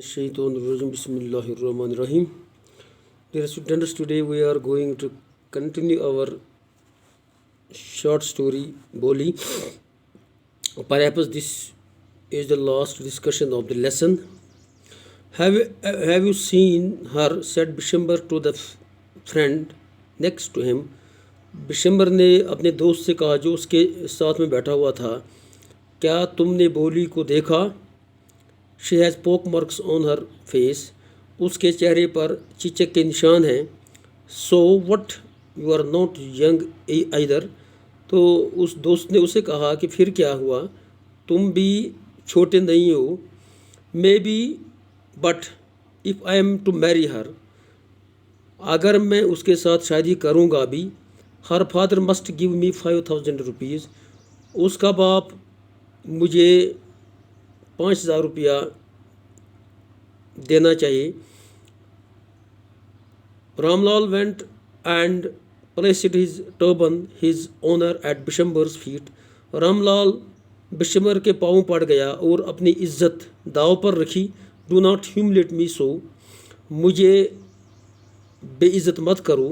Shaitanirrajim. Bismillahirrahmanirrahim. Dear students, today we are going to continue our short story Boli. Perhaps this is the last discussion of the lesson. Have you seen her? Said Bishambar to the friend next to him. Bishambar ने अपने दोस्त से कहा जो उसके साथ में बैठा हुआ था, क्या तुमने बोली को देखा? She has pock marks on her face. उसके चेहरे पर चीचक के निशान हैं. So what you are not young either. तो उस दोस्त ने उसे कहा कि फिर क्या हुआ, तुम भी छोटे नहीं हो. Maybe but if I am to marry her, अगर मैं उसके साथ शादी करूँगा भी. Her father must give me 5,000 rupees. उसका बाप मुझे 5,000 रुपया देना चाहिए. Ramlal went and placed his turban his honour at Bishambar's feet. Ramlal Bishambar के पाँव पड़ गया और अपनी इज्जत दाव पर रखी. डू नॉट ह्यूमिलेट मी सो, मुझे बेइज्जत मत करो.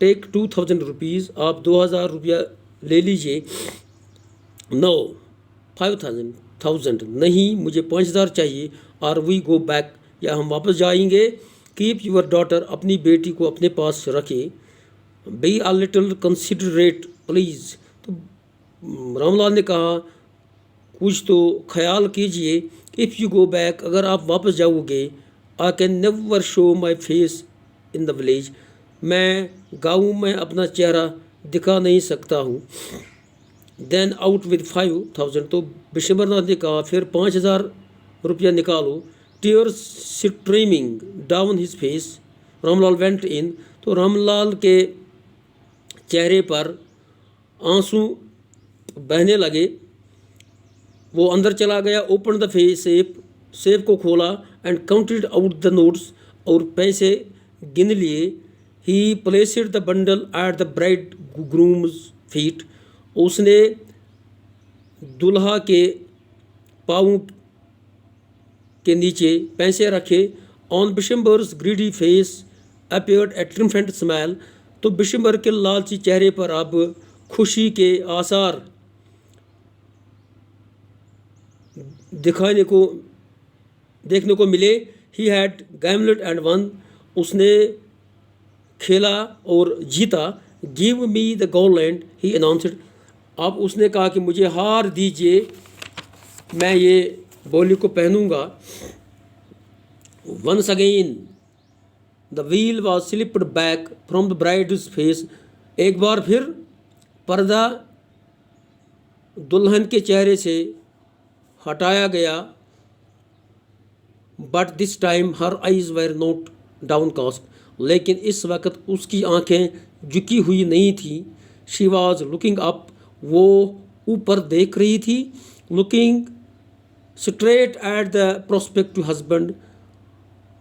टेक 2,000 रुपीज़, आप 2,000 रुपया ले लीजिए. नो 5,000 नहीं, मुझे 5,000 चाहिए. आर वी गो बैक, या हम वापस जाएंगे. कीप यूर डॉटर, अपनी बेटी को अपने पास रखें. Be a little considerate please. तो रामलाल ने कहा कुछ तो ख्याल कीजिए. इफ़ यू गो बैक, अगर आप वापस जाओगे. I can never show my face in the village, मैं गाँव में अपना चेहरा दिखा नहीं सकता हूँ. Then out with 5,000. तो बिशंबरनाथ ने कहा फिर 5,000 रुपया निकालो. Tears streaming down his face. Ramlal went in. तो रामलाल के चेहरे पर आंसू बहने लगे. वो अंदर चला गया. ओपन द फेस सेफ को खोला and counted out the notes, और पैसे गिन लिए. He placed the bundle at the bridegroom's feet. उसने दुल्हा के पाँव के नीचे पैसे रखे. On Bishambar's greedy face appeared a triumphant smile. तो बिशंबर के लालची चेहरे पर अब खुशी के आसार देखने को मिले. ही हैड गैमलेट एंड वन, उसने खेला और जीता. Give me the GoLand he announced. अब उसने कहा कि मुझे हार दीजिए, मैं ये बोली को पहनूंगा. Once again the veil was slipped back from the bride's face. एक बार फिर पर्दा दुल्हन के चेहरे से हटाया गया. But this time her eyes were not downcast. लेकिन इस वक्त उसकी आंखें झुकी हुई नहीं थी. शी वॉज लुकिंग अप, वो ऊपर देख रही थी. Looking straight at the prospective husband,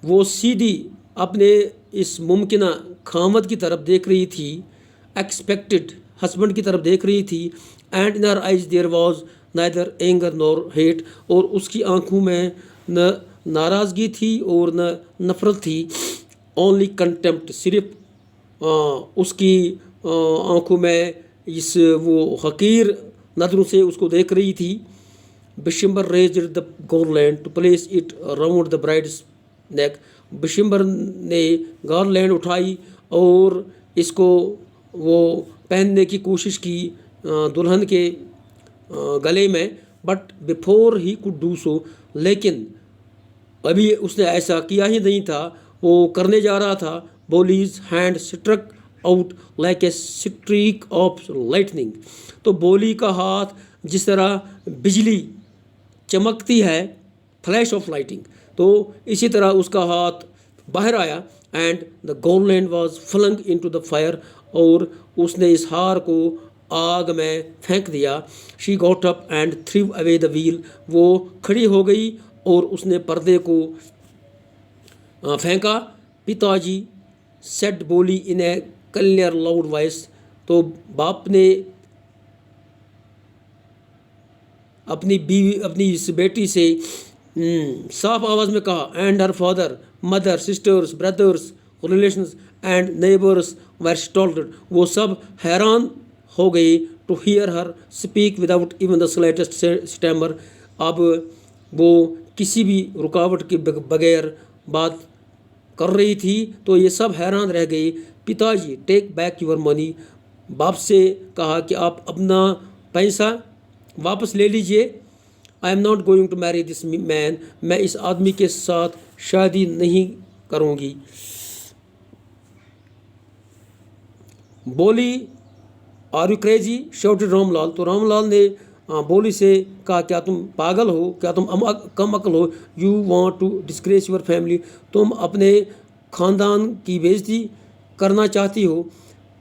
वो सीधी अपने इस मुमकिना खामद की तरफ देख रही थी. एक्सपेक्टेड हस्बैंड की तरफ देख रही थी. And in her eyes there was neither anger nor hate. और उसकी आंखों में न नाराज़गी थी और न नफरत थी. ओनली कंटेम्प्ट, सिर्फ उसकी आंखों में वो हकीर नज़रों से उसको देख रही थी. Bishambar raised the garland to place it around the bride's neck. Bishambar ने गारलैंड उठाई और इसको वो पहनने की कोशिश की दुल्हन के गले में. But before he could do so, लेकिन अभी उसने ऐसा किया ही नहीं था, वो करने जा रहा था. Boli's hand struck out like a streak of lightning. तो बोली का हाथ जिस तरह बिजली चमकती है, फ्लैश ऑफ लाइटिंग, तो इसी तरह उसका हाथ बाहर आया. And the garland was flung into the fire, और उसने इस हार को आग में फेंक दिया. She got up and threw away the wheel. वो खड़ी हो गई और उसने पर्दे को फेंका. पिताजी सेड बोली इन ए क्लियर लाउड वॉइस. तो बाप ने अपनी इस बेटी से साफ आवाज़ में कहा, and her father, mother, sisters, brothers, relations and neighbours were startled. वो सब हैरान हो गए to hear her speak without even the slightest stammer. अब वो किसी भी रुकावट के बगैर बात कर रही थी, तो ये सब हैरान रह गए। पिताजी, टेक बैक योर मनी, बाप से कहा कि आप अपना पैसा वापस ले लीजिए। I am not going to marry this man, मैं इस आदमी के साथ शादी नहीं करूँगी। Boli, are you crazy, shouted Ramlal. तो रामलाल ने बोली से कहा, क्या तुम पागल हो, क्या तुम कम अकल हो। You want to disgrace your family, तुम अपने ख़ानदान की बेइज्जती करना चाहती हो।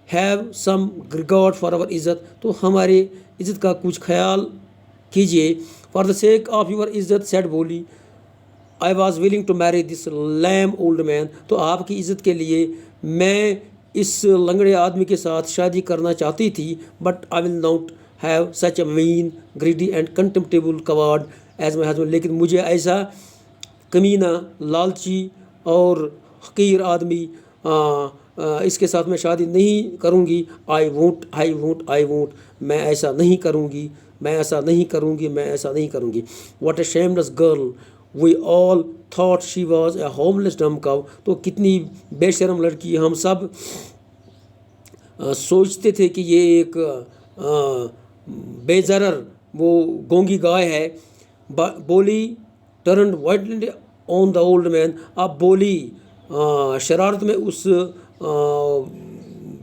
Have some regard for our इज़्ज़त, तो हमारे इज़्ज़त का कुछ ख्याल कीजिए। For the sake of your इज़्ज़त, said Boli, I was willing to marry this lame old man, तो आपकी इज़्ज़त के लिए मैं इस लंगड़े आदमी के साथ शादी करना चाहती थी। But I will not have such a mean, greedy and contemptible coward as my husband, लेकिन मुझे ऐसा कमीना, लालची और हकीर आदमी इसके साथ मैं शादी नहीं करूँगी। I won't, I won't, I won't, मैं ऐसा नहीं करूँगी, मैं ऐसा नहीं करूँगी, मैं ऐसा नहीं करूँगी। What a shameless girl, we all thought she was a homeless dumb cow, तो कितनी बेशरम लड़की। हम सब सोचते थे कि ये एक बेजरर वो गोंगी गाय है। Boli turn wildly on the old man, अब बोली शरारत में उस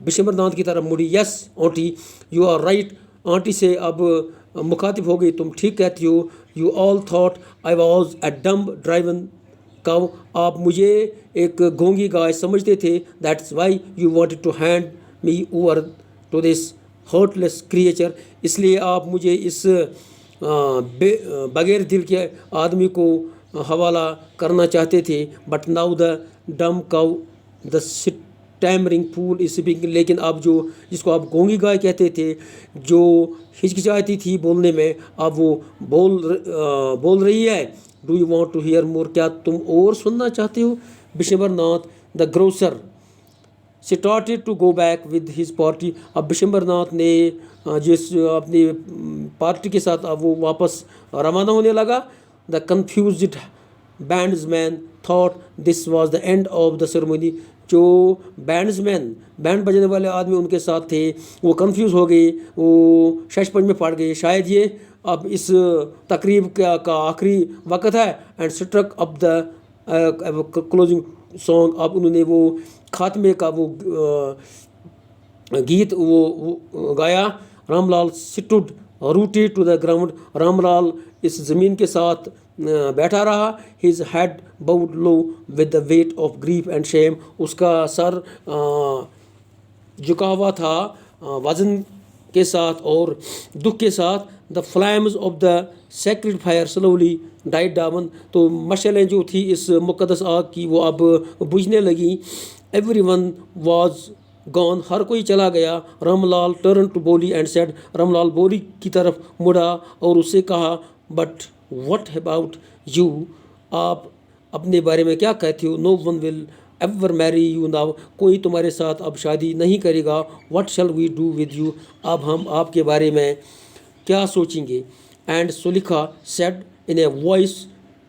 विशंबरनाथ की तरफ मुड़ी। Yes aunty, you are right, aunty से अब मुखातिब हो गई, तुम ठीक कहती हो। You all thought I was a dumb driven cow, आप मुझे एक गोंगी गाय समझते थे। That's why you wanted to hand me over to this heartless creature, इसलिए आप मुझे इस बगैर दिल के आदमी को हवाला करना चाहते थे। But now the dumb cow the stammering fool is speaking, लेकिन अब जो जिसको आप गोंगी गाय कहते थे, जो हिचकिचाती थी बोलने में, अब वो बोल रही है। Do you want to hear more, क्या तुम और सुनना चाहते हो। Vishambarnath the grocer started to go back with his party, अब विशंबरनाथ ने जिस अपनी पार्टी के साथ अब वो वापस रवाना होने लगा। The confused bandsman thought this was the end of the ceremony, जो बैंड्समैन बैंड बजाने वाले आदमी उनके साथ थे, वो कंफ्यूज हो गए, वो शशपंज में पड़ गए, शायद ये अब इस तकरीब का आखिरी वक्त है। And struck up the closing song, अब उन्होंने वो खात्मे का वो गीत वो गाया। Ramlal sat rooted to the ground, Ramlal इस ज़मीन के साथ बैठा रहा। His head bowed low with the weight of grief and shame, उसका सर झुका हुआ था वजन के साथ और दुख के साथ। The flames of the sacred fire slowly died down, तो मशलें जो थी इस मुक़द्दस आग की वो अब बुझने लगी। एवरीवन वाज गॉन, हर कोई चला गया। रामलाल टर्न टू बोली एंड सेड, रामलाल बोली की तरफ मुड़ा और उससे कहा, बट व्हाट अबाउट यू, आप अपने बारे में क्या कहती हो। No one will ever marry you now, कोई तुम्हारे साथ अब शादी नहीं करेगा। What shall we do with you, अब हम आपके बारे में क्या सोचेंगे। And Sulekha said in a voice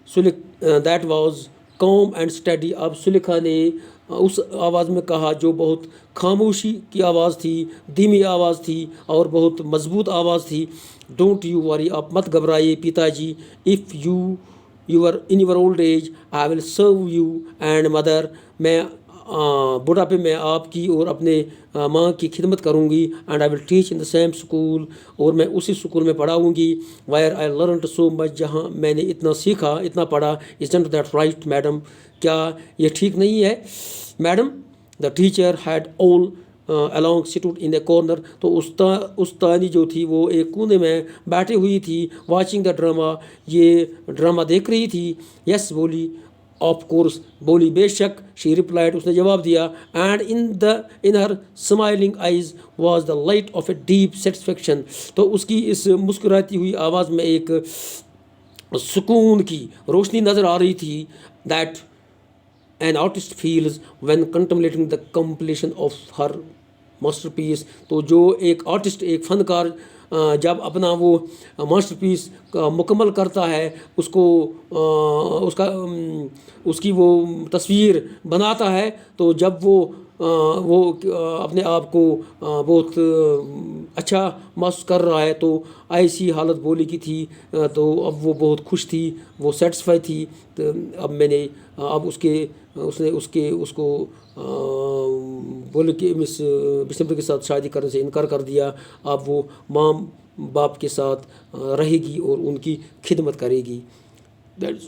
that was calm and steady, अब सुलिखा ने उस आवाज़ में कहा जो बहुत खामोशी की आवाज़ थी, धीमी आवाज़ थी और बहुत मजबूत आवाज़ थी। डोंट यू वरी, आप मत घबराइए पिताजी। If you are in your old age I will serve you and mother, मैं बुढ़ापे में आपकी और अपने माँ की खिदमत करूँगी। And I will teach in the same school, और मैं उसी स्कूल में पढ़ाऊँगी। Where I learn so much, जहाँ मैंने इतना सीखा, इतना पढ़ा। इज़न्ट दैट राइट मैडम, क्या ये ठीक नहीं है madam. The teacher had all along sat in a corner, तो उस्तानी जो थी वो एक कोने में बैठी हुई थी। वाचिंग द ड्रामा, ये ड्रामा देख रही थी। यस बोली, ऑफ कोर्स बोली, बेशक। शी रिप्लाइड, उसने जवाब दिया। And in her smiling ice was the light of a deep satisfaction, तो उसकी इस मुस्कुराती हुई आवाज़ में एक सुकून की रोशनी नज़र आ रही थी। That an artist feels when contemplating the completion of her masterpiece. तो जो एक आर्टिस्ट, एक फनकार जब अपना वो मास्टरपीस मुकम्मल करता है, उसको उसकी वो तस्वीर बनाता है, तो जब वो अपने आप को बहुत अच्छा महसूस कर रहा है, तो ऐसी हालत बोली की थी। तो अब वो बहुत खुश थी, वो सेटिस्फाई थी। तो अब उसको बोले कि मिस बिशनप्री के साथ शादी करने से इनकार कर दिया। अब वो माँ बाप के साथ रहेगी और उनकी खिदमत करेगी। That's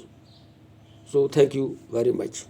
so thank you very much.